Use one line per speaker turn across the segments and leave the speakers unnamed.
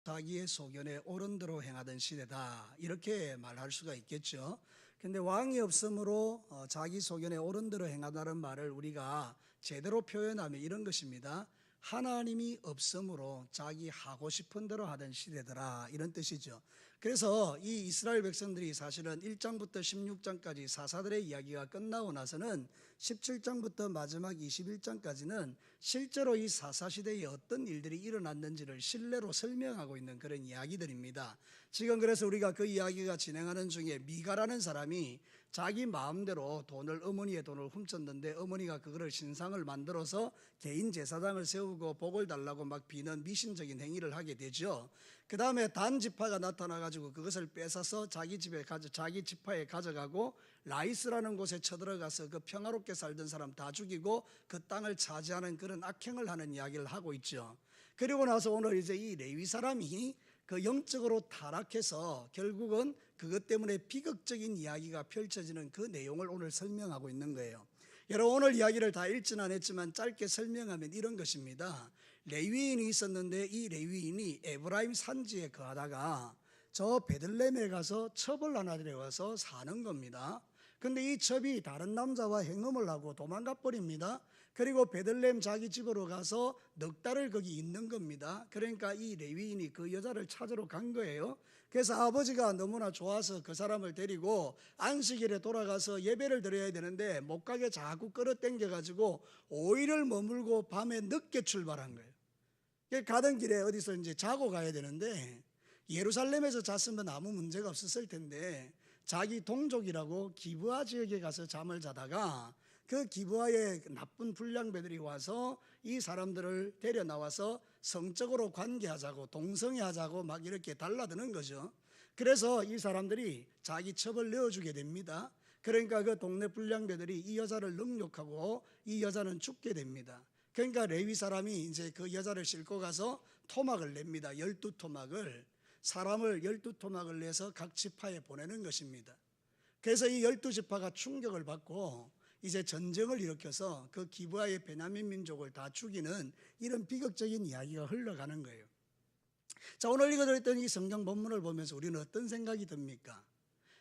자기의 소견에 옳은 대로 행하던 시대다, 이렇게 말할 수가 있겠죠. 근데 왕이 없으므로 자기 소견에 옳은 대로 행하다는 말을 우리가 제대로 표현하면 이런 것입니다. 하나님이 없으므로 자기 하고 싶은 대로 하던 시대더라, 이런 뜻이죠. 그래서 이 이스라엘 백성들이 사실은 1장부터 16장까지 사사들의 이야기가 끝나고 나서는 17장부터 마지막 21장까지는 실제로 이 사사시대에 어떤 일들이 일어났는지를 실내로 설명하고 있는 그런 이야기들입니다. 지금 그래서 우리가 그 이야기가 진행하는 중에 미가라는 사람이 자기 마음대로 어머니의 돈을 훔쳤는데, 어머니가 그거를 신상을 만들어서 개인 제사장을 세우고 복을 달라고 막 비는 미신적인 행위를 하게 되죠. 그 다음에 단 지파가 나타나가지고 그것을 뺏어서 자기 지파에 가져가고 라이스라는 곳에 쳐들어가서 그 평화롭게 살던 사람 다 죽이고 그 땅을 차지하는 그런 악행을 하는 이야기를 하고 있죠. 그리고 나서 오늘 이제 이 레위 사람이 그 영적으로 타락해서 결국은 그것 때문에 비극적인 이야기가 펼쳐지는 그 내용을 오늘 설명하고 있는 거예요. 여러분, 오늘 이야기를 다 읽지는 않았지만 짧게 설명하면 이런 것입니다. 레위인이 있었는데 이 레위인이 에브라임 산지에 거하다가 저 베들레헴에 가서 첩을 하나 들여와서 사는 겁니다. 근데 이 첩이 다른 남자와 행음을 하고 도망가 버립니다. 그리고 베들레헴 자기 집으로 가서 넉 달을 거기 있는 겁니다. 그러니까 이 레위인이 그 여자를 찾으러 간 거예요. 그래서 아버지가 너무나 좋아서 그 사람을 데리고 안식일에 돌아가서 예배를 드려야 되는데 못 가게 자꾸 끌어당겨 가지고 5일을 머물고 밤에 늦게 출발한 거예요. 가던 길에 어디서 이제 자고 가야 되는데, 예루살렘에서 잤으면 아무 문제가 없었을 텐데 자기 동족이라고 기브아 지역에 가서 잠을 자다가 그 기브아에 나쁜 불량배들이 와서 이 사람들을 데려 나와서 성적으로 관계하자고, 동성애하자고 막 이렇게 달라드는 거죠. 그래서 이 사람들이 자기 첩을 내어주게 됩니다. 그러니까 그 동네 불량배들이 이 여자를 능욕하고 이 여자는 죽게 됩니다. 그러니까 레위 사람이 이제 그 여자를 싣고 가서 토막을 냅니다. 12토막을, 사람을 12토막을 내서 각 지파에 보내는 것입니다. 그래서 이 12지파가 충격을 받고 이제 전쟁을 일으켜서 그 기브아의 베냐민 민족을 다 죽이는 이런 비극적인 이야기가 흘러가는 거예요. 자, 오늘 읽어드렸던 이 성경 본문을 보면서 우리는 어떤 생각이 듭니까?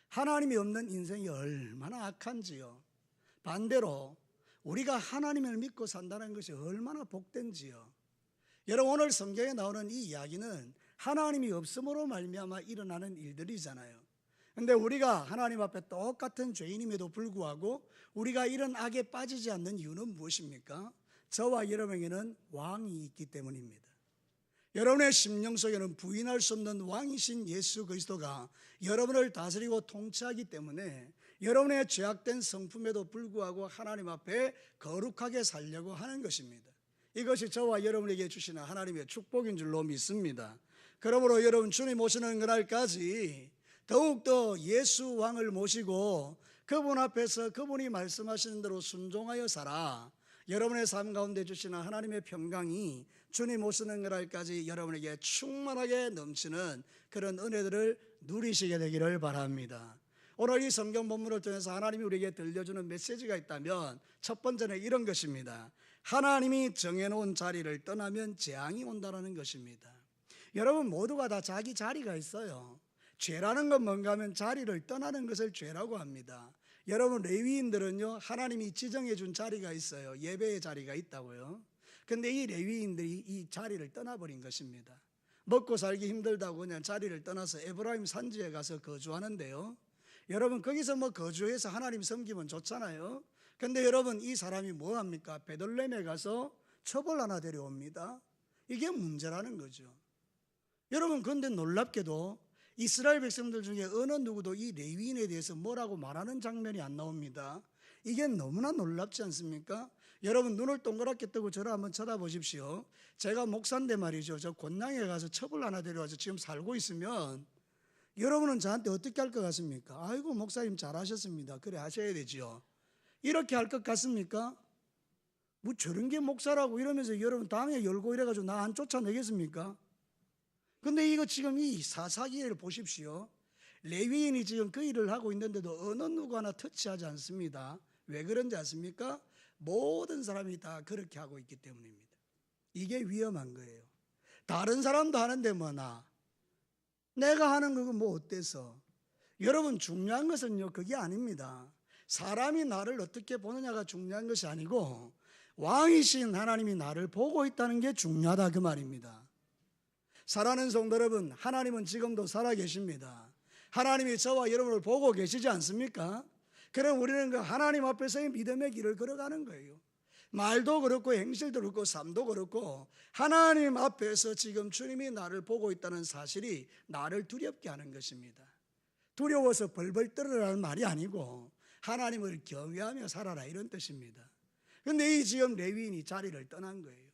하나님이 없는 인생이 얼마나 악한지요. 반대로 우리가 하나님을 믿고 산다는 것이 얼마나 복된지요. 여러분, 오늘 성경에 나오는 이 이야기는 하나님이 없음으로 말미암아 일어나는 일들이잖아요. 근데 우리가 하나님 앞에 똑같은 죄인임에도 불구하고 우리가 이런 악에 빠지지 않는 이유는 무엇입니까? 저와 여러분에게는 왕이 있기 때문입니다. 여러분의 심령 속에는 부인할 수 없는 왕이신 예수 그리스도가 여러분을 다스리고 통치하기 때문에 여러분의 죄악된 성품에도 불구하고 하나님 앞에 거룩하게 살려고 하는 것입니다. 이것이 저와 여러분에게 주시는 하나님의 축복인 줄로 믿습니다. 그러므로 여러분, 주님 오시는 그날까지 더욱더 예수 왕을 모시고 그분 앞에서 그분이 말씀하시는 대로 순종하여 살아 여러분의 삶 가운데 주시는 하나님의 평강이 주님 오시는 그날까지 여러분에게 충만하게 넘치는 그런 은혜들을 누리시게 되기를 바랍니다. 오늘 이 성경 본문을 통해서 하나님이 우리에게 들려주는 메시지가 있다면 첫 번째는 이런 것입니다. 하나님이 정해놓은 자리를 떠나면 재앙이 온다는 것입니다. 여러분, 모두가 다 자기 자리가 있어요. 죄라는 건 뭔가 하면 자리를 떠나는 것을 죄라고 합니다. 여러분, 레위인들은요, 하나님이 지정해 준 자리가 있어요. 예배의 자리가 있다고요. 근데 이 레위인들이 이 자리를 떠나버린 것입니다. 먹고 살기 힘들다고 그냥 자리를 떠나서 에브라임 산지에 가서 거주하는데요, 여러분, 거기서 뭐 거주해서 하나님 섬기면 좋잖아요. 근데 여러분, 이 사람이 뭐 합니까? 베들레헴에 가서 첩을 하나 데려옵니다. 이게 문제라는 거죠. 여러분, 그런데 놀랍게도 이스라엘 백성들 중에 어느 누구도 이 레위인에 대해서 뭐라고 말하는 장면이 안 나옵니다. 이게 너무나 놀랍지 않습니까? 여러분, 눈을 동그랗게 뜨고 저를 한번 쳐다보십시오. 제가 목사인데 말이죠, 저 곤양에 가서 첩을 하나 데려와서 지금 살고 있으면 여러분은 저한테 어떻게 할 것 같습니까? 아이고, 목사님 잘하셨습니다, 그래 하셔야 되지요. 이렇게 할 것 같습니까? 뭐 저런 게 목사라고 이러면서 여러분 당에 열고 이래가지고 나 안 쫓아내겠습니까? 근데 이거 지금 이 사사기를 보십시오. 레위인이 지금 그 일을 하고 있는데도 어느 누구 하나 터치하지 않습니다. 왜 그런지 아십니까? 모든 사람이 다 그렇게 하고 있기 때문입니다. 이게 위험한 거예요. 다른 사람도 하는데 뭐나 내가 하는 그거 뭐 어때서? 여러분, 중요한 것은요 그게 아닙니다. 사람이 나를 어떻게 보느냐가 중요한 것이 아니고 왕이신 하나님이 나를 보고 있다는 게 중요하다 그 말입니다. 사랑하는 성도 여러분, 하나님은 지금도 살아계십니다. 하나님이 저와 여러분을 보고 계시지 않습니까? 그럼 우리는 그 하나님 앞에서의 믿음의 길을 걸어가는 거예요. 말도 그렇고 행실도 그렇고 삶도 그렇고 하나님 앞에서 지금 주님이 나를 보고 있다는 사실이 나를 두렵게 하는 것입니다. 두려워서 벌벌 떨으라는 말이 아니고 하나님을 경외하며 살아라 이런 뜻입니다. 그런데 이 지금 레위인이 자리를 떠난 거예요.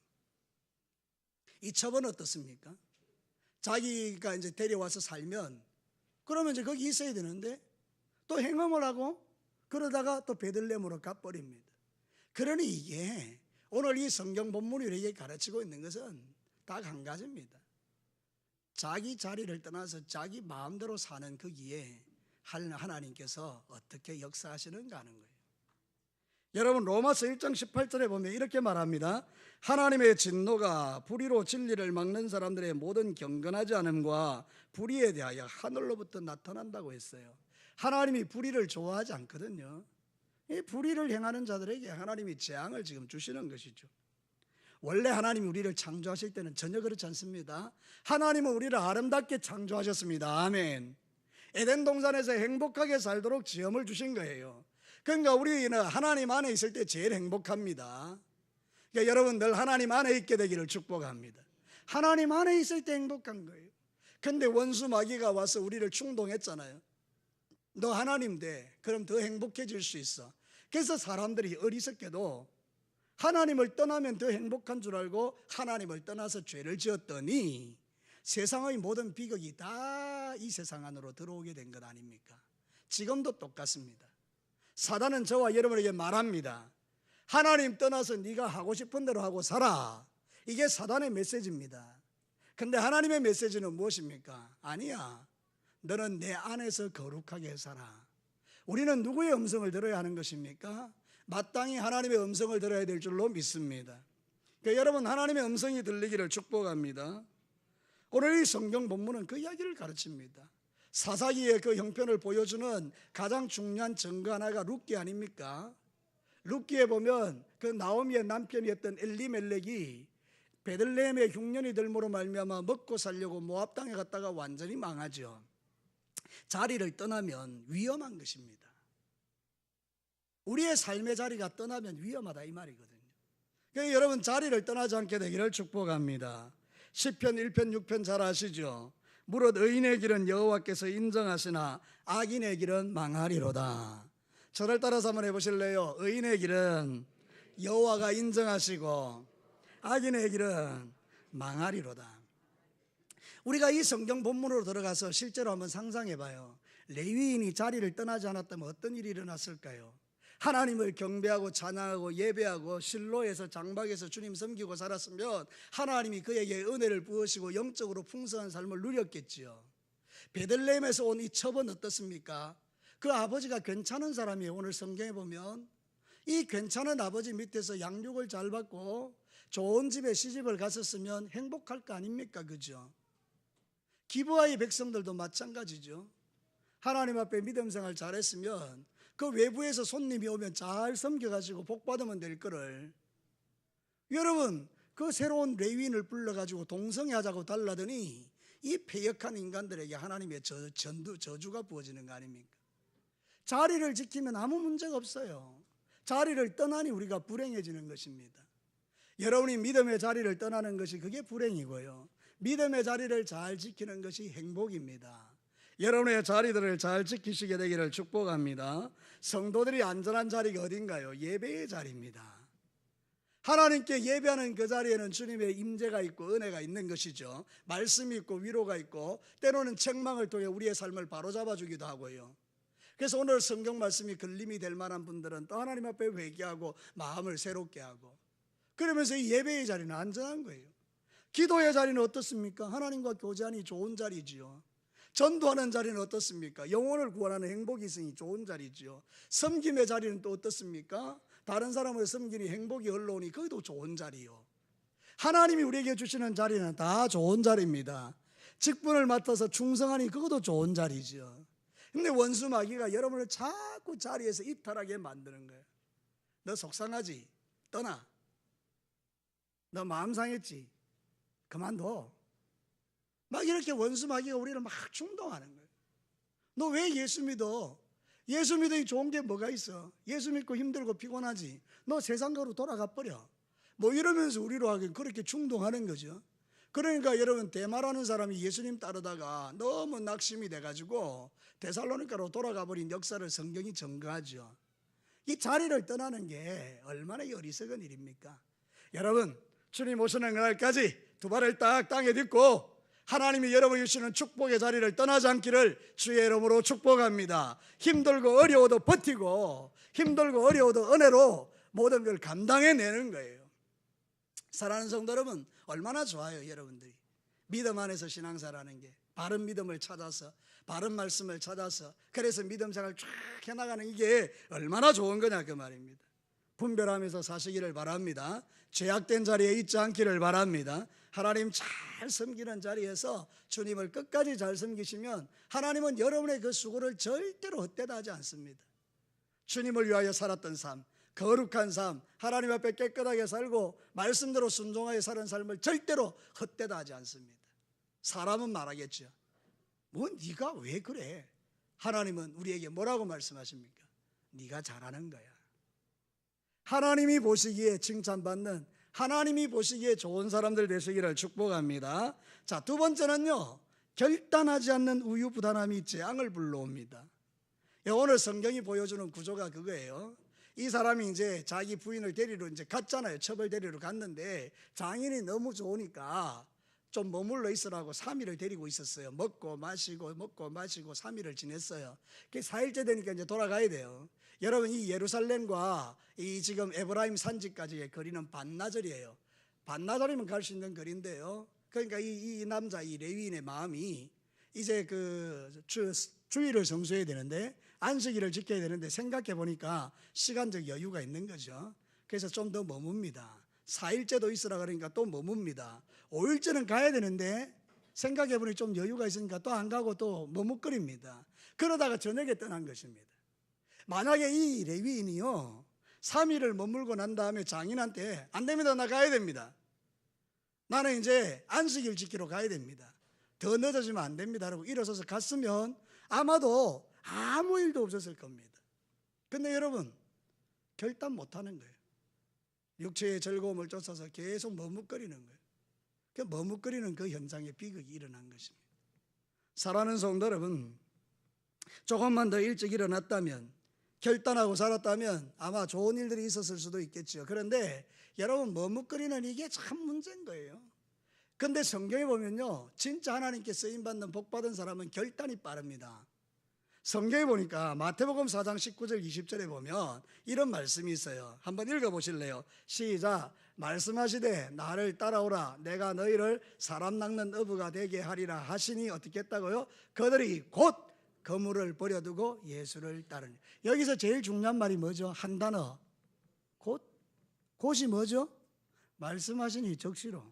이 첩은 어떻습니까? 자기가 이제 데려와서 살면 그러면 이제 거기 있어야 되는데 또 행음을 하고 그러다가 또 베들레헴으로 가버립니다. 그러니 이게 오늘 이 성경 본문이 우리에게 가르치고 있는 것은 딱 한 가지입니다. 자기 자리를 떠나서 자기 마음대로 사는 거기에 하나님께서 어떻게 역사하시는가 하는 거예요. 여러분, 로마서 1장 18절에 보면 이렇게 말합니다. 하나님의 진노가 불의로 진리를 막는 사람들의 모든 경건하지 않음과 불의에 대하여 하늘로부터 나타난다고 했어요. 하나님이 불의를 좋아하지 않거든요. 이 불의를 행하는 자들에게 하나님이 재앙을 지금 주시는 것이죠. 원래 하나님이 우리를 창조하실 때는 전혀 그렇지 않습니다. 하나님은 우리를 아름답게 창조하셨습니다. 아멘. 에덴 동산에서 행복하게 살도록 지음을 주신 거예요. 그러니까 우리는 하나님 안에 있을 때 제일 행복합니다. 그러니까 여러분 늘 하나님 안에 있게 되기를 축복합니다. 하나님 안에 있을 때 행복한 거예요. 근데 원수 마귀가 와서 우리를 충동했잖아요. 너 하나님 돼. 그럼 더 행복해질 수 있어. 그래서 사람들이 어리석게도 하나님을 떠나면 더 행복한 줄 알고 하나님을 떠나서 죄를 지었더니 세상의 모든 비극이 다 이 세상 안으로 들어오게 된 것 아닙니까? 지금도 똑같습니다. 사단은 저와 여러분에게 말합니다. 하나님 떠나서 네가 하고 싶은 대로 하고 살아. 이게 사단의 메시지입니다. 근데 하나님의 메시지는 무엇입니까? 아니야. 너는 내 안에서 거룩하게 살아. 우리는 누구의 음성을 들어야 하는 것입니까? 마땅히 하나님의 음성을 들어야 될 줄로 믿습니다. 그러니까 여러분, 하나님의 음성이 들리기를 축복합니다. 오늘 이 성경 본문은 그 이야기를 가르칩니다. 사사기의 그 형편을 보여주는 가장 중요한 증거 하나가 룻기 아닙니까? 룻기에 보면 그 나오미의 남편이었던 엘리멜렉이 베들레헴의 흉년이 들므로 말미암아 먹고 살려고 모압 땅에 갔다가 완전히 망하죠. 자리를 떠나면 위험한 것입니다. 우리의 삶의 자리가 떠나면 위험하다 이 말이거든요. 그러니까 여러분, 자리를 떠나지 않게 되기를 축복합니다. 시편 1편 6편 잘 아시죠? 무릇 의인의 길은 여호와께서 인정하시나 악인의 길은 망하리로다. 저를 따라서 한번 해보실래요? 의인의 길은 여호와가 인정하시고 악인의 길은 망하리로다. 우리가 이 성경 본문으로 들어가서 실제로 한번 상상해 봐요. 레위인이 자리를 떠나지 않았다면 어떤 일이 일어났을까요? 하나님을 경배하고 찬양하고 예배하고 실로에서 장막에서 주님 섬기고 살았으면 하나님이 그에게 은혜를 부으시고 영적으로 풍성한 삶을 누렸겠지요. 베들레헴에서 온 이 첩은 어떻습니까? 그 아버지가 괜찮은 사람이에요. 오늘 성경에 보면 이 괜찮은 아버지 밑에서 양육을 잘 받고 좋은 집에 시집을 갔었으면 행복할 거 아닙니까? 그죠? 기브아의 백성들도 마찬가지죠. 하나님 앞에 믿음 생활 잘했으면 그 외부에서 손님이 오면 잘 섬겨가지고 복 받으면 될 거를, 여러분 그 새로운 레위인을 불러가지고 동성애하자고 달라더니 이 패역한 인간들에게 하나님의 저주가 부어지는 거 아닙니까? 자리를 지키면 아무 문제가 없어요. 자리를 떠나니 우리가 불행해지는 것입니다. 여러분이 믿음의 자리를 떠나는 것이 그게 불행이고요, 믿음의 자리를 잘 지키는 것이 행복입니다. 여러분의 자리들을 잘 지키시게 되기를 축복합니다. 성도들이 안전한 자리가 어딘가요? 예배의 자리입니다. 하나님께 예배하는 그 자리에는 주님의 임재가 있고 은혜가 있는 것이죠. 말씀이 있고 위로가 있고 때로는 책망을 통해 우리의 삶을 바로잡아 주기도 하고요. 그래서 오늘 성경 말씀이 걸림이 될 만한 분들은 또 하나님 앞에 회개하고 마음을 새롭게 하고, 그러면서 이 예배의 자리는 안전한 거예요. 기도의 자리는 어떻습니까? 하나님과 교제하니 좋은 자리지요. 전도하는 자리는 어떻습니까? 영혼을 구원하는 행복이 있으니 좋은 자리지요. 섬김의 자리는 또 어떻습니까? 다른 사람을 섬기니 행복이 흘러오니 그것도 좋은 자리요. 하나님이 우리에게 주시는 자리는 다 좋은 자리입니다. 직분을 맡아서 충성하니 그것도 좋은 자리죠. 근데 원수 마귀가 여러분을 자꾸 자리에서 이탈하게 만드는 거예요. 너 속상하지? 떠나. 너 마음 상했지? 그만둬. 막 이렇게 원수 마귀가 우리를 막 충동하는 거예요. 너 왜 예수 믿어? 예수 믿으니 좋은 게 뭐가 있어? 예수 믿고 힘들고 피곤하지? 너 세상가로 돌아가 버려. 뭐 이러면서 우리로 하긴 그렇게 충동하는 거죠. 그러니까 여러분, 대마라는 사람이 예수님 따르다가 너무 낙심이 돼가지고 데살로니가로 돌아가 버린 역사를 성경이 증거하죠. 이 자리를 떠나는 게 얼마나 어리석은 일입니까? 여러분, 주님 오시는 그날까지 두 발을 딱 땅에 딛고 하나님이 여러분이 주시는 축복의 자리를 떠나지 않기를 주의 이름으로 축복합니다. 힘들고 어려워도 버티고 힘들고 어려워도 은혜로 모든 걸 감당해내는 거예요. 사랑하는 성도 여러분, 얼마나 좋아요. 여러분들이 믿음 안에서 신앙생활하는 게, 바른 믿음을 찾아서 바른 말씀을 찾아서 그래서 믿음 생활 쫙 해나가는 이게 얼마나 좋은 거냐 그 말입니다. 분별하면서 사시기를 바랍니다. 죄악된 자리에 있지 않기를 바랍니다. 하나님 잘 섬기는 자리에서 주님을 끝까지 잘 섬기시면 하나님은 여러분의 그 수고를 절대로 헛되다 하지 않습니다. 주님을 위하여 살았던 삶, 거룩한 삶, 하나님 앞에 깨끗하게 살고 말씀대로 순종하여 사는 삶을 절대로 헛되다 하지 않습니다. 사람은 말하겠죠. 뭐 네가 왜 그래? 하나님은 우리에게 뭐라고 말씀하십니까? 네가 잘하는 거야. 하나님이 보시기에 칭찬받는, 하나님이 보시기에 좋은 사람들 되시기를 축복합니다. 자, 두 번째는요, 결단하지 않는 우유부단함이 재앙을 불러옵니다. 오늘 성경이 보여주는 구조가 그거예요. 이 사람이 이제 자기 부인을 데리러 이제 갔잖아요. 첩을 데리러 갔는데 장인이 너무 좋으니까 좀 머물러 있으라고 3일을 데리고 있었어요. 먹고 마시고 3일을 지냈어요. 4일째 되니까 이제 돌아가야 돼요. 여러분, 이 예루살렘과 이 지금 에브라임 산지까지의 거리는 반나절이에요. 반나절이면 갈 수 있는 거리인데요. 그러니까 이 남자, 이 레위인의 마음이 이제 그 주일을 성수해야 되는데, 안식일을 지켜야 되는데 생각해 보니까 시간적 여유가 있는 거죠. 그래서 좀 더 머뭅니다. 4일째도 있으라 그러니까 또 머뭅니다. 5일째는 가야 되는데 생각해 보니 좀 여유가 있으니까 또 안 가고 또 머뭇거립니다. 그러다가 저녁에 떠난 것입니다. 만약에 이 레위인이요 3일을 머물고 난 다음에 장인한테 안 됩니다, 나 가야 됩니다, 나는 이제 안식일 지키러 가야 됩니다, 더 늦어지면 안 됩니다 라고 일어서서 갔으면 아마도 아무 일도 없었을 겁니다. 근데 여러분, 결단 못하는 거예요. 육체의 즐거움을 쫓아서 계속 머뭇거리는 거예요. 그 머뭇거리는 그 현장에 비극이 일어난 것입니다. 사랑하는 성도 여러분, 조금만 더 일찍 일어났다면, 결단하고 살았다면 아마 좋은 일들이 있었을 수도 있겠죠. 그런데 여러분, 머뭇거리는 이게 참 문제인 거예요. 근데 성경에 보면요, 진짜 하나님께 쓰임받는 복받은 사람은 결단이 빠릅니다. 성경에 보니까 마태복음 4장 19절 20절에 보면 이런 말씀이 있어요. 한번 읽어보실래요? 시작. 말씀하시되 나를 따라오라, 내가 너희를 사람 낚는 어부가 되게 하리라 하시니 어떻게 했다고요? 그들이 곧 그물을 버려두고 예수를 따르니. 여기서 제일 중요한 말이 뭐죠? 한 단어, 곧. 곧이 뭐죠? 말씀하시니 적시로.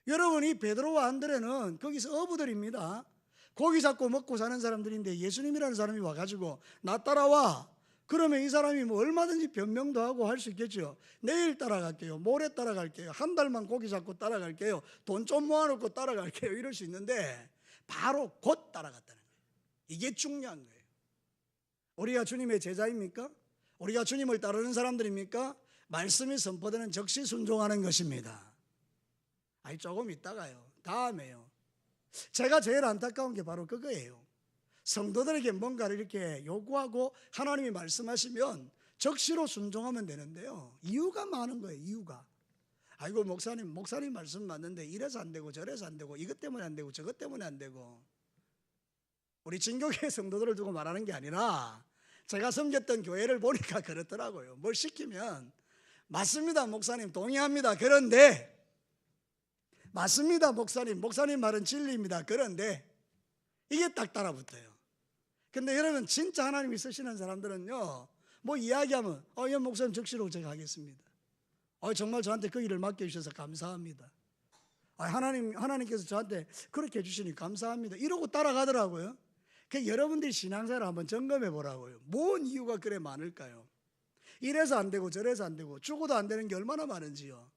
여러분, 이 베드로와 안드레는 거기서 어부들입니다. 고기 잡고 먹고 사는 사람들인데 예수님이라는 사람이 와가지고 나 따라와. 그러면 이 사람이 뭐 얼마든지 변명도 하고 할 수 있겠죠. 내일 따라갈게요, 모레 따라갈게요, 한 달만 고기 잡고 따라갈게요, 돈 좀 모아놓고 따라갈게요, 이럴 수 있는데 바로 곧 따라갔다는 거예요. 이게 중요한 거예요. 우리가 주님의 제자입니까? 우리가 주님을 따르는 사람들입니까? 말씀이 선포되는 적시 순종하는 것입니다. 아니, 조금 있다가요, 다음에요. 제가 제일 안타까운 게 바로 그거예요. 성도들에게 뭔가를 이렇게 요구하고 하나님이 말씀하시면 적시로 순종하면 되는데요, 이유가 많은 거예요. 이유가. 아이고, 목사님 말씀 맞는데 이래서 안 되고 저래서 안 되고 이것 때문에 안 되고 저것 때문에 안 되고. 우리 진교회 성도들을 두고 말하는 게 아니라 제가 섬겼던 교회를 보니까 그렇더라고요. 뭘 시키면 맞습니다 목사님, 동의합니다, 그런데 맞습니다 목사님 말은 진리입니다, 그런데 이게 딱 따라붙어요. 근데 여러분, 진짜 하나님이 쓰시는 사람들은요, 뭐 이야기하면 예, 목사님 적시로 제가 하겠습니다. 정말 저한테 그 일을 맡겨주셔서 감사합니다. 하나님께서 저한테 그렇게 해주시니 감사합니다 이러고 따라가더라고요. 여러분들이 신앙생활을 한번 점검해 보라고요. 뭔 이유가 그래 많을까요? 이래서 안 되고 저래서 안 되고 죽어도 안 되는 게 얼마나 많은지요.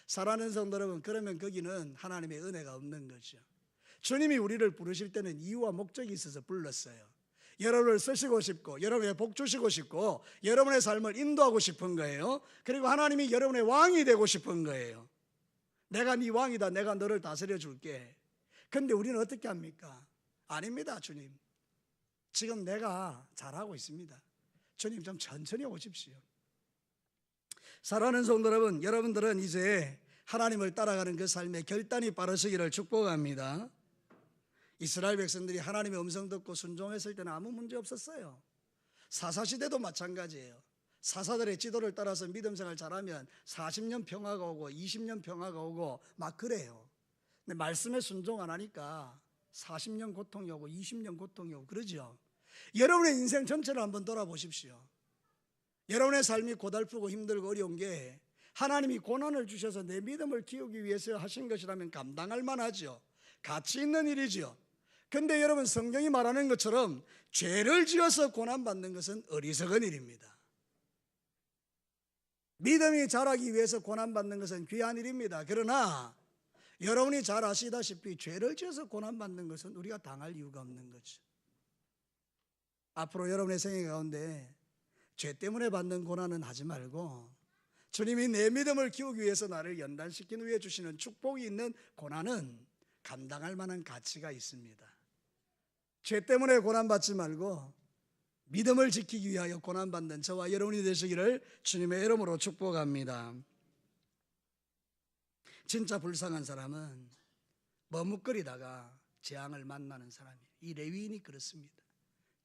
사랑하는 성도 여러분, 그러면 거기는 하나님의 은혜가 없는 거죠. 주님이 우리를 부르실 때는 이유와 목적이 있어서 불렀어요. 여러분을 쓰시고 싶고 여러분의 복 주시고 싶고 여러분의 삶을 인도하고 싶은 거예요. 그리고 하나님이 여러분의 왕이 되고 싶은 거예요. 내가 네 왕이다. 내가 너를 다스려 줄게. 근데 우리는 어떻게 합니까? 아닙니다. 주님, 지금 내가 잘하고 있습니다. 주님 좀 천천히 오십시오. 사랑하는 성도 여러분, 여러분들은 이제 하나님을 따라가는 그 삶의 결단이 빠르시기를 축복합니다. 이스라엘 백성들이 하나님의 음성 듣고 순종했을 때는 아무 문제 없었어요. 사사시대도 마찬가지예요. 사사들의 지도를 따라서 믿음 생활 잘하면 40년 평화가 오고 20년 평화가 오고 막 그래요. 근데 말씀에 순종 안 하니까 40년 고통이 오고 20년 고통이 오고 그러죠. 여러분의 인생 전체를 한번 돌아보십시오. 여러분의 삶이 고달프고 힘들고 어려운 게 하나님이 고난을 주셔서 내 믿음을 키우기 위해서 하신 것이라면 감당할 만하죠. 가치 있는 일이죠. 근데 여러분, 성경이 말하는 것처럼 죄를 지어서 고난받는 것은 어리석은 일입니다. 믿음이 자라기 위해서 고난받는 것은 귀한 일입니다. 그러나 여러분이 잘 아시다시피 죄를 지어서 고난받는 것은 우리가 당할 이유가 없는 거죠. 앞으로 여러분의 생애 가운데 죄 때문에 받는 고난은 하지 말고 주님이 내 믿음을 키우기 위해서 나를 연단시킨 후에 주시는 축복이 있는 고난은 감당할 만한 가치가 있습니다. 죄 때문에 고난받지 말고 믿음을 지키기 위하여 고난받는 저와 여러분이 되시기를 주님의 이름으로 축복합니다. 진짜 불쌍한 사람은 머뭇거리다가 재앙을 만나는 사람이에요. 이 레위인이 그렇습니다.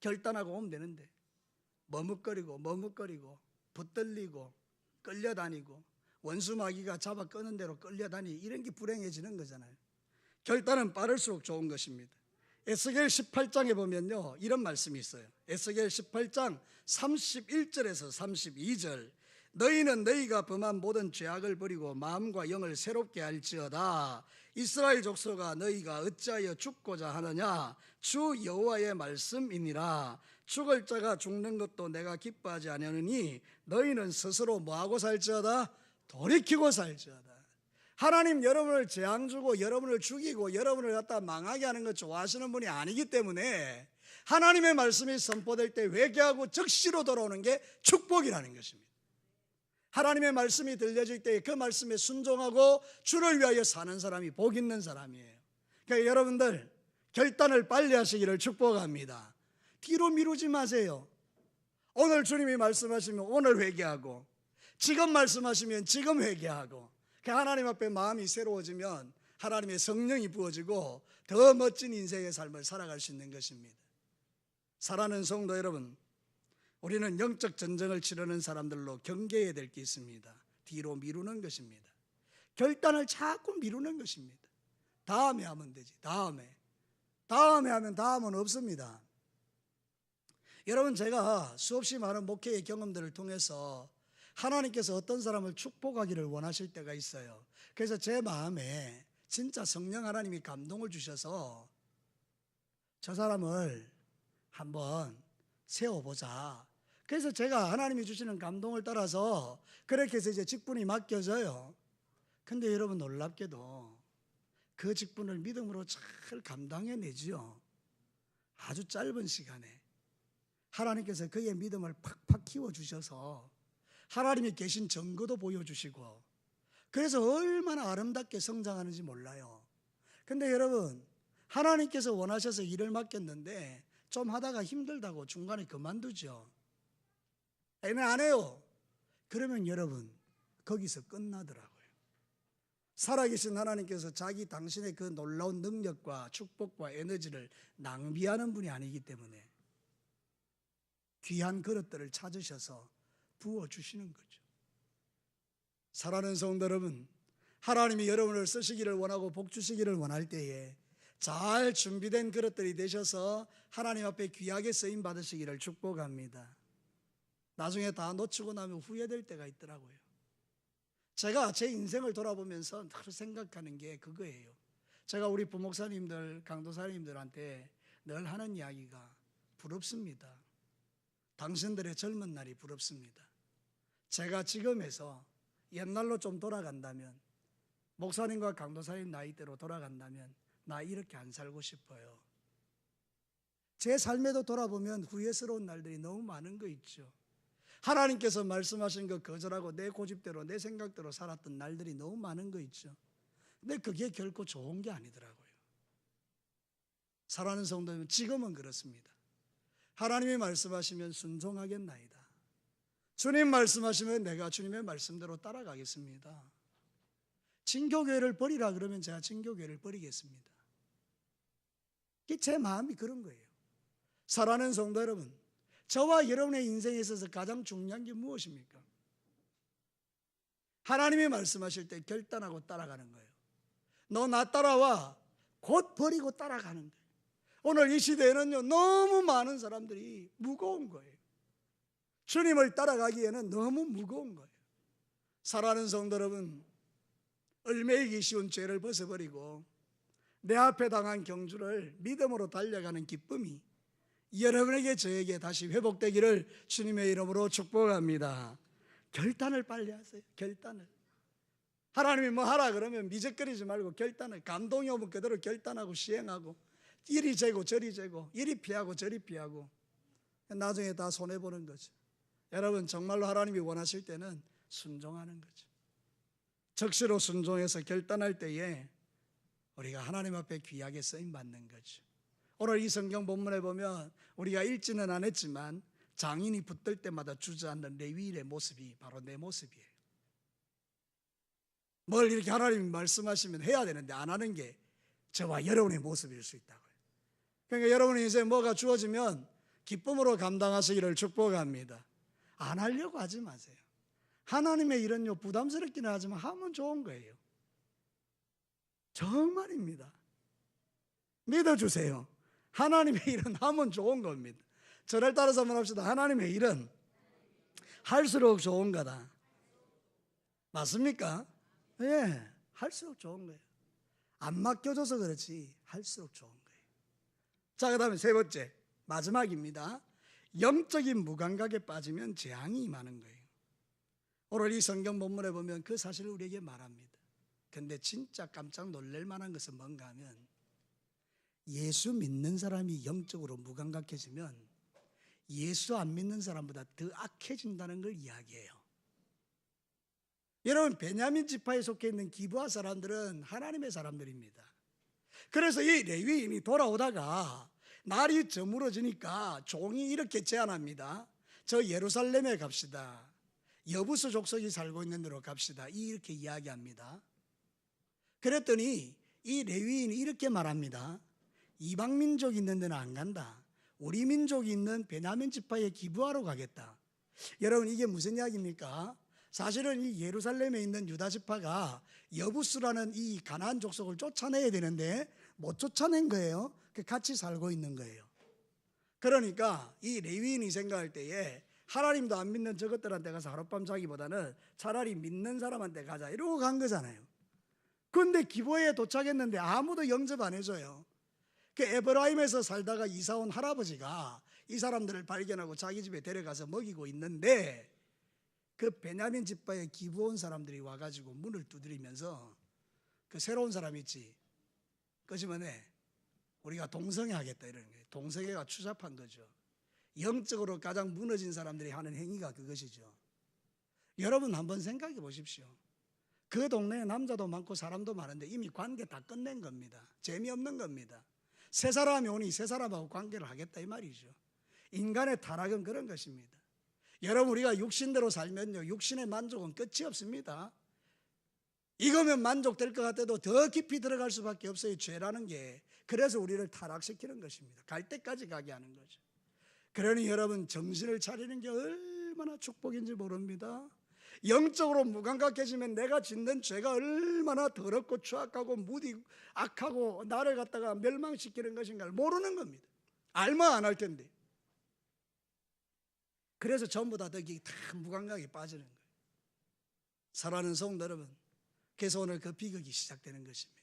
결단하고 오면 되는데 머뭇거리고 붙들리고 끌려다니고 원수 마귀가 잡아 끄는 대로 끌려다니고 이런 게 불행해지는 거잖아요. 결단은 빠를수록 좋은 것입니다. 에스겔 18장에 보면요, 이런 말씀이 있어요. 에스겔 18장 31절에서 32절. 너희는 너희가 범한 모든 죄악을 버리고 마음과 영을 새롭게 할지어다. 이스라엘 족속아, 너희가 어찌하여 죽고자 하느냐? 주 여호와의 말씀이니라. 죽을 자가 죽는 것도 내가 기뻐하지 아니하느니 너희는 스스로 뭐하고 살지어다? 돌이키고 살지어다. 하나님 여러분을 재앙 주고 여러분을 죽이고 여러분을 갖다 망하게 하는 것 좋아하시는 분이 아니기 때문에 하나님의 말씀이 선포될 때 회개하고 적시로 돌아오는 게 축복이라는 것입니다. 하나님의 말씀이 들려질 때 그 말씀에 순종하고 주를 위하여 사는 사람이 복 있는 사람이에요. 그러니까 여러분들 결단을 빨리 하시기를 축복합니다. 뒤로 미루지 마세요. 오늘 주님이 말씀하시면 오늘 회개하고, 지금 말씀하시면 지금 회개하고, 하나님 앞에 마음이 새로워지면 하나님의 성령이 부어지고 더 멋진 인생의 삶을 살아갈 수 있는 것입니다. 사랑하는 성도 여러분, 우리는 영적 전쟁을 치르는 사람들로 경계해야 될 게 있습니다. 뒤로 미루는 것입니다. 결단을 자꾸 미루는 것입니다. 다음에 하면 되지. 다음에 하면 다음은 없습니다. 여러분, 제가 수없이 많은 목회의 경험들을 통해서 하나님께서 어떤 사람을 축복하기를 원하실 때가 있어요. 그래서 제 마음에 진짜 성령 하나님이 감동을 주셔서 저 사람을 한번 세워보자. 그래서 제가 하나님이 주시는 감동을 따라서 그렇게 해서 이제 직분이 맡겨져요. 근데 여러분, 놀랍게도 그 직분을 믿음으로 잘 감당해내지요. 아주 짧은 시간에 하나님께서 그의 믿음을 팍팍 키워주셔서 하나님이 계신 증거도 보여주시고, 그래서 얼마나 아름답게 성장하는지 몰라요. 근데 여러분, 하나님께서 원하셔서 일을 맡겼는데 좀 하다가 힘들다고 중간에 그만두죠. 안 해요. 그러면 여러분, 거기서 끝나더라고요. 살아계신 하나님께서 당신의 그 놀라운 능력과 축복과 에너지를 낭비하는 분이 아니기 때문에 귀한 그릇들을 찾으셔서 부어주시는 거죠. 사랑하는 성도 여러분, 하나님이 여러분을 쓰시기를 원하고 복 주시기를 원할 때에 잘 준비된 그릇들이 되셔서 하나님 앞에 귀하게 쓰임 받으시기를 축복합니다. 나중에 다 놓치고 나면 후회될 때가 있더라고요. 제가 제 인생을 돌아보면서 늘 생각하는 게 그거예요. 제가 우리 부목사님들, 강도사님들한테 늘 하는 이야기가 부럽습니다. 당신들의 젊은 날이 부럽습니다. 제가 지금에서 옛날로 좀 돌아간다면, 목사님과 강도사님 나이대로 돌아간다면 나 이렇게 안 살고 싶어요. 제 삶에도 돌아보면 후회스러운 날들이 너무 많은 거 있죠. 하나님께서 말씀하신 거 거절하고 내 고집대로 내 생각대로 살았던 날들이 너무 많은 거 있죠. 근데 그게 결코 좋은 게 아니더라고요. 사랑하는 성도님, 지금은 그렇습니다. 하나님이 말씀하시면 순종하겠나이다. 주님 말씀하시면 내가 주님의 말씀대로 따라가겠습니다. 진교교회를 버리라 그러면 제가 진교교회를 버리겠습니다. 제 마음이 그런 거예요. 사랑하는 성도 여러분, 저와 여러분의 인생에 있어서 가장 중요한 게 무엇입니까? 하나님이 말씀하실 때 결단하고 따라가는 거예요. 너 나 따라와, 곧 버리고 따라가는 거예요. 오늘 이 시대에는요, 너무 많은 사람들이 무거운 거예요. 주님을 따라가기에는 너무 무거운 거예요. 사랑하는 성도 여러분, 얼매이기 쉬운 죄를 벗어버리고 내 앞에 당한 경주를 믿음으로 달려가는 기쁨이 여러분에게 저에게 다시 회복되기를 주님의 이름으로 축복합니다. 결단을 빨리 하세요. 결단을. 하나님이 뭐 하라 그러면 미적거리지 말고 결단을, 감동이 오면 그대로 결단하고 시행하고, 이리 재고 저리 재고, 이리 피하고 저리 피하고, 나중에 다 손해보는 거죠. 여러분, 정말로 하나님이 원하실 때는 순종하는 거죠. 적시로 순종해서 결단할 때에 우리가 하나님 앞에 귀하게 쓰임받는 거죠. 오늘 이 성경 본문에 보면 우리가 읽지는 않았지만 장인이 붙들 때마다 주저앉는 레위인의 모습이 바로 내 모습이에요. 뭘 이렇게 하나님이 말씀하시면 해야 되는데 안 하는 게 저와 여러분의 모습일 수 있다고요. 그러니까 여러분의 인생에 뭐가 주어지면 기쁨으로 감당하시기를 축복합니다. 안 하려고 하지 마세요. 하나님의 일은요, 부담스럽기는 하지만 하면 좋은 거예요. 정말입니다. 믿어주세요. 하나님의 일은 하면 좋은 겁니다. 저를 따라서 한번 합시다. 하나님의 일은 할수록 좋은 거다. 맞습니까? 예, 할수록 좋은 거예요. 안 맡겨줘서 그렇지 할수록 좋은 거예요. 자, 그 다음에 세 번째, 마지막입니다. 영적인 무감각에 빠지면 재앙이 임하는 거예요. 오늘 이 성경 본문에 보면 그 사실을 우리에게 말합니다. 근데 진짜 깜짝 놀랄 만한 것은 뭔가 하면, 예수 믿는 사람이 영적으로 무감각해지면 예수 안 믿는 사람보다 더 악해진다는 걸 이야기해요. 여러분, 베냐민 지파에 속해 있는 기브아 사람들은 하나님의 사람들입니다. 그래서 이 레위인이 돌아오다가 날이 저물어지니까 종이 이렇게 제안합니다. 저 예루살렘에 갑시다. 여부수 족속이 살고 있는 데로 갑시다. 이렇게 이야기합니다. 그랬더니 이 레위인이 이렇게 말합니다. 이방 민족이 있는 데는 안 간다. 우리 민족이 있는 베냐민 지파에 기부하러 가겠다. 여러분, 이게 무슨 이야기입니까? 사실은 이 예루살렘에 있는 유다 지파가 여부수라는 이 가나안 족속을 쫓아내야 되는데 못 쫓아낸 거예요. 같이 살고 있는 거예요. 그러니까 이 레위인이 생각할 때에 하나님도 안 믿는 저것들한테 가서 하룻밤 자기보다는 차라리 믿는 사람한테 가자 이러고 간 거잖아요. 그런데 기브아에 도착했는데 아무도 영접 안 해줘요. 그 에브라임에서 살다가 이사온 할아버지가 이 사람들을 발견하고 자기 집에 데려가서 먹이고 있는데, 그 베냐민 지파에 기브온 사람들이 와가지고 문을 두드리면서 그 새로운 사람 있지, 그지만에 우리가 동성애 하겠다 이러는 거예요. 동성애가 추잡한 거죠. 영적으로 가장 무너진 사람들이 하는 행위가 그것이죠. 여러분 한번 생각해 보십시오. 그 동네에 남자도 많고 사람도 많은데 이미 관계 다 끝낸 겁니다. 재미없는 겁니다. 새 사람이 오니 새 사람하고 관계를 하겠다 이 말이죠. 인간의 타락은 그런 것입니다. 여러분, 우리가 육신대로 살면요, 육신의 만족은 끝이 없습니다. 이거면 만족될 것 같아도 더 깊이 들어갈 수밖에 없어요. 죄라는 게. 그래서 우리를 타락시키는 것입니다. 갈 때까지 가게 하는 거죠. 그러니 여러분, 정신을 차리는 게 얼마나 축복인지 모릅니다. 영적으로 무감각해지면 내가 짓는 죄가 얼마나 더럽고 추악하고 무디 악하고 나를 갖다가 멸망시키는 것인가를 모르는 겁니다. 알면 안 할 텐데. 그래서 전부 다 무감각에 빠지는 거예요. 사랑하는 성도 여러분, 그래서 오늘 그 비극이 시작되는 것입니다.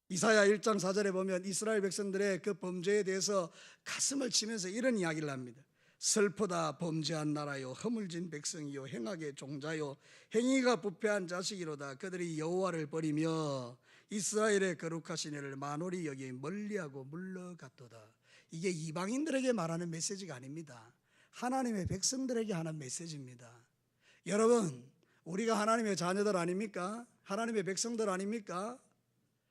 이사야 1장 4절에 보면 이스라엘 백성들의 그 범죄에 대해서 가슴을 치면서 이런 이야기를 합니다. 슬프다 범죄한 나라요, 허물진 백성이요, 행악의 종자요, 행위가 부패한 자식이로다. 그들이 여호와를 버리며 이스라엘의 거룩하신 이를 만홀히 여기 멀리하고 물러갔도다. 이게 이방인들에게 말하는 메시지가 아닙니다. 하나님의 백성들에게 하는 메시지입니다. 여러분, 우리가 하나님의 자녀들 아닙니까? 하나님의 백성들 아닙니까?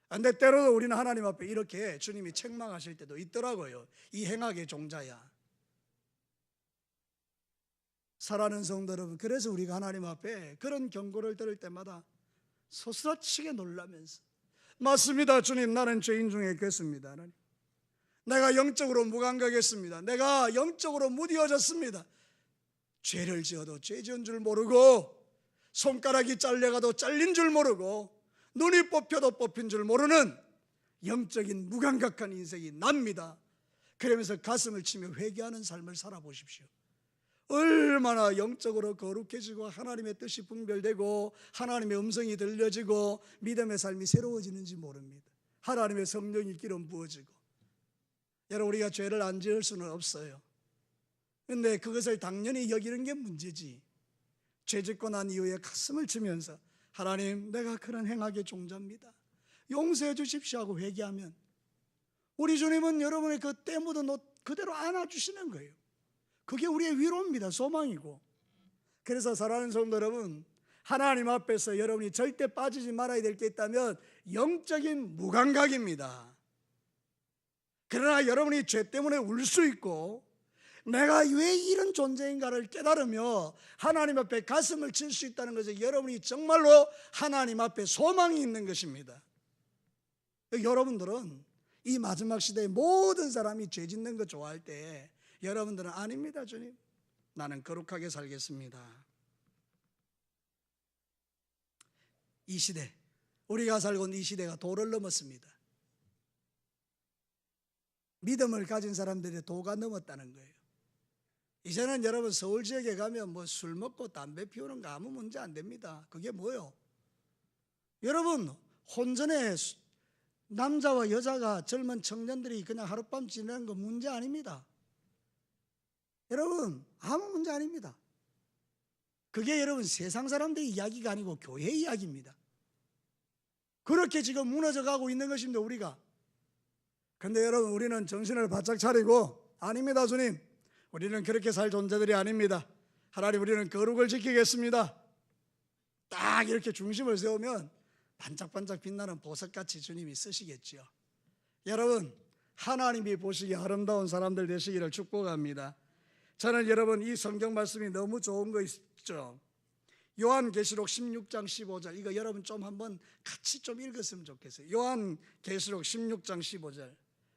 근데 때로도 우리는 하나님 앞에 이렇게 주님이 책망하실 때도 있더라고요. 이 행악의 종자야. 사랑하는 성도 여러분, 그래서 우리가 하나님 앞에 그런 경고를 들을 때마다 소스라치게 놀라면서, 맞습니다 주님, 나는 죄인 중에 괴수입니다. 하나님, 내가 영적으로 무감각했습니다. 내가 영적으로 무디어졌습니다. 죄를 지어도 죄 지은 줄 모르고, 손가락이 잘려가도 잘린 줄 모르고, 눈이 뽑혀도 뽑힌 줄 모르는 영적인 무감각한 인생이 납니다. 그러면서 가슴을 치며 회개하는 삶을 살아보십시오. 얼마나 영적으로 거룩해지고 하나님의 뜻이 분별되고 하나님의 음성이 들려지고 믿음의 삶이 새로워지는지 모릅니다. 하나님의 성령이 기름 부어지고. 여러분, 우리가 죄를 안 지을 수는 없어요. 그런데 그것을 당연히 여기는 게 문제지. 죄 짓고 난 이후에 가슴을 치면서 하나님, 내가 그런 행악의 종자입니다, 용서해 주십시오 하고 회개하면 우리 주님은 여러분의 그 때 묻은 옷 그대로 안아주시는 거예요. 그게 우리의 위로입니다. 소망이고. 그래서 사랑하는 성도 여러분, 하나님 앞에서 여러분이 절대 빠지지 말아야 될 게 있다면 영적인 무감각입니다. 그러나 여러분이 죄 때문에 울 수 있고 내가 왜 이런 존재인가를 깨달으며 하나님 앞에 가슴을 칠 수 있다는 것은 여러분이 정말로 하나님 앞에 소망이 있는 것입니다. 여러분들은 이 마지막 시대에 모든 사람이 죄 짓는 거 좋아할 때 여러분들은 아닙니다. 주님, 나는 거룩하게 살겠습니다. 이 시대, 우리가 살고 있는 이 시대가 도를 넘었습니다. 믿음을 가진 사람들이 도가 넘었다는 거예요. 이제는 여러분 서울 지역에 가면 뭐 술 먹고 담배 피우는 거 아무 문제 안 됩니다. 그게 뭐요? 여러분, 혼전에 남자와 여자가, 젊은 청년들이 그냥 하룻밤 지내는 거 문제 아닙니다. 여러분, 아무 문제 아닙니다. 그게 여러분 세상 사람들의 이야기가 아니고 교회 이야기입니다. 그렇게 지금 무너져 가고 있는 것입니다, 우리가. 그런데 여러분, 우리는 정신을 바짝 차리고, 아닙니다 주님, 우리는 그렇게 살 존재들이 아닙니다. 하나님, 우리는 거룩을 지키겠습니다. 딱 이렇게 중심을 세우면 반짝반짝 빛나는 보석같이 주님이 쓰시겠지요. 여러분, 하나님이 보시기에 아름다운 사람들 되시기를 축복합니다. 저는 여러분 이 성경 말씀이 너무 좋은 거 있죠. 요한계시록 16장 15절, 이거 여러분 좀 한번 같이 좀 읽었으면 좋겠어요. 요한계시록 16장 15절,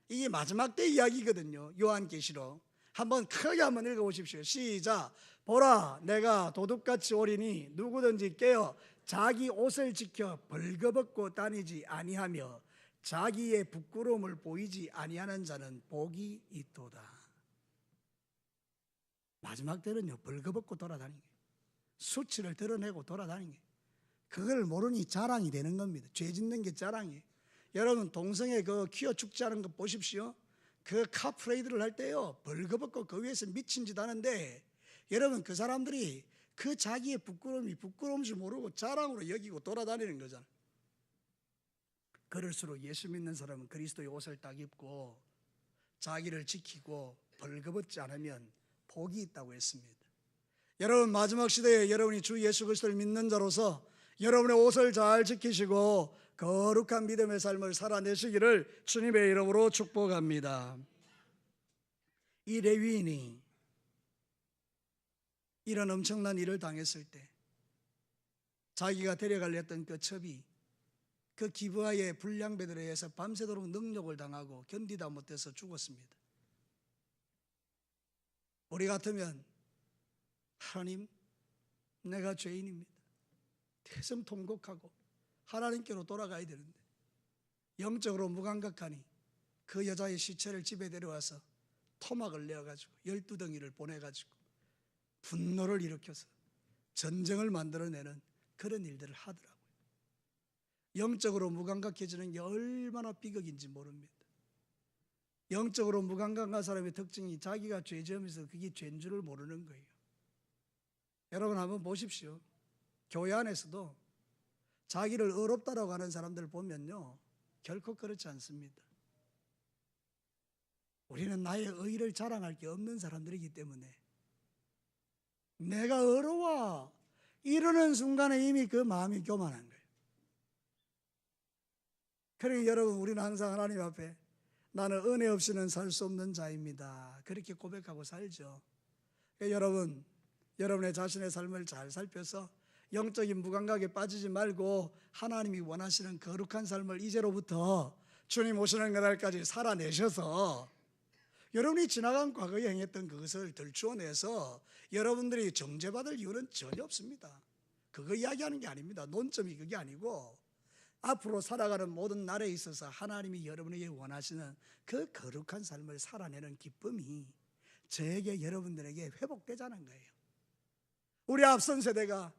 이게 마지막 때 이야기거든요. 요한계시록 한번 크게 한번 읽어보십시오. 시작. 보라, 내가 도둑같이 오리니 누구든지 깨어 자기 옷을 지켜 벌거벗고 다니지 아니하며 자기의 부끄러움을 보이지 아니하는 자는 복이 있도다. 마지막 때는요, 벌거벗고 돌아다니는 거예요. 수치를 드러내고 돌아다니는 거예요. 그걸 모르니 자랑이 되는 겁니다. 죄 짓는 게 자랑이에요. 여러분, 동성애 그 퀴어 축제하는 거 보십시오. 그 카프레이드를 할 때요, 벌거벗고 그 위에서 미친 짓 하는데, 여러분, 그 사람들이 그 자기의 부끄러움이 부끄러운 줄 모르고 자랑으로 여기고 돌아다니는 거잖아요. 그럴수록 예수 믿는 사람은 그리스도의 옷을 딱 입고 자기를 지키고 벌거벗지 않으면 복이 있다고 했습니다. 여러분, 마지막 시대에 여러분이 주 예수 그리스도를 믿는 자로서 여러분의 옷을 잘 지키시고 거룩한 믿음의 삶을 살아내시기를 주님의 이름으로 축복합니다. 이 레위인이 이런 엄청난 일을 당했을 때 자기가 데려가려 했던 그 첩이 그 기브아의 불량배들에 의해서 밤새도록 능욕을 당하고 견디다 못해서 죽었습니다. 우리 같으면 하나님, 내가 죄인입니다. 대성통곡하고 하나님께로 돌아가야 되는데 영적으로 무감각하니 그 여자의 시체를 집에 데려와서 토막을 내어가지고 12덩이를 보내가지고 분노를 일으켜서 전쟁을 만들어내는 그런 일들을 하더라고요. 영적으로 무감각해지는 게 얼마나 비극인지 모릅니다. 영적으로 무감각한 사람의 특징이 자기가 죄 지으면서 그게 죄인 줄을 모르는 거예요. 여러분 한번 보십시오. 교회 안에서도 자기를 의롭다라고 하는 사람들 보면요, 결코 그렇지 않습니다. 우리는 나의 의를 자랑할 게 없는 사람들이기 때문에 내가 의로워 이러는 순간에 이미 그 마음이 교만한 거예요. 그러니까 여러분, 우리는 항상 하나님 앞에 나는 은혜 없이는 살 수 없는 자입니다, 그렇게 고백하고 살죠. 그러니까 여러분의 자신의 삶을 잘 살펴서 영적인 무감각에 빠지지 말고 하나님이 원하시는 거룩한 삶을 이제로부터 주님 오시는 그날까지 살아내셔서 여러분이 지나간 과거에 행했던 그것을 들추어내서 여러분들이 정죄받을 이유는 전혀 없습니다. 그거 이야기하는 게 아닙니다. 논점이 그게 아니고 앞으로 살아가는 모든 날에 있어서 하나님이 여러분에게 원하시는 그 거룩한 삶을 살아내는 기쁨이 저에게, 여러분들에게 회복되자는 거예요. 우리 앞선 세대가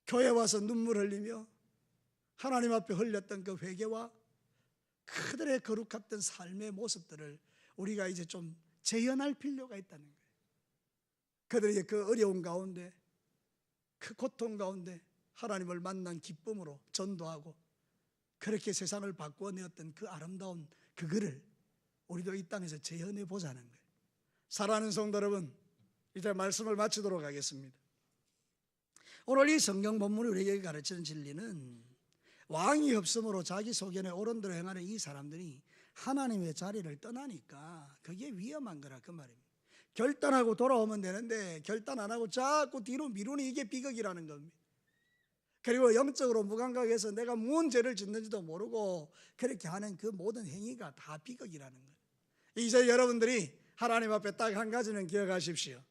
교회 와서 눈물 흘리며 하나님 앞에 흘렸던 그 회개와 그들의 거룩했던 삶의 모습들을 우리가 이제 좀 재현할 필요가 있다는 거예요. 그들의 그 어려운 가운데, 그 고통 가운데 하나님을 만난 기쁨으로 전도하고 그렇게 세상을 바꾸어내었던 그 아름다운 그거를 우리도 이 땅에서 재현해 보자는 거예요. 사랑하는 성도 여러분, 이제 말씀을 마치도록 하겠습니다. 오늘 이 성경 본문이 우리에게 가르치는 진리는 왕이 없으므로 자기 소견에 옳은 대로 행하는 이 사람들이 하나님의 자리를 떠나니까 그게 위험한 거라, 그 말입니다. 결단하고 돌아오면 되는데 결단 안 하고 자꾸 뒤로 미루는 이게 비극이라는 겁니다. 그리고 영적으로 무감각해서 내가 무슨 죄를 짓는지도 모르고 그렇게 하는 그 모든 행위가 다 비극이라는 거예요. 이제 여러분들이 하나님 앞에 딱 한 가지는 기억하십시오.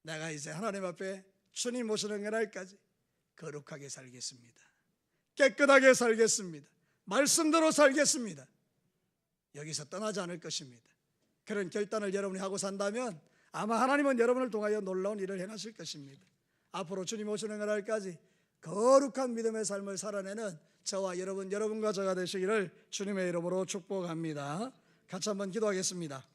내가 이제 하나님 앞에 주님 오시는 그날까지 거룩하게 살겠습니다. 깨끗하게 살겠습니다. 말씀대로 살겠습니다. 여기서 떠나지 않을 것입니다. 그런 결단을 여러분이 하고 산다면 아마 하나님은 여러분을 통하여 놀라운 일을 행하실 것입니다. 앞으로 주님 오시는 그날까지 거룩한 믿음의 삶을 살아내는 저와 여러분과 저가 되시기를 주님의 이름으로 축복합니다. 같이 한번 기도하겠습니다.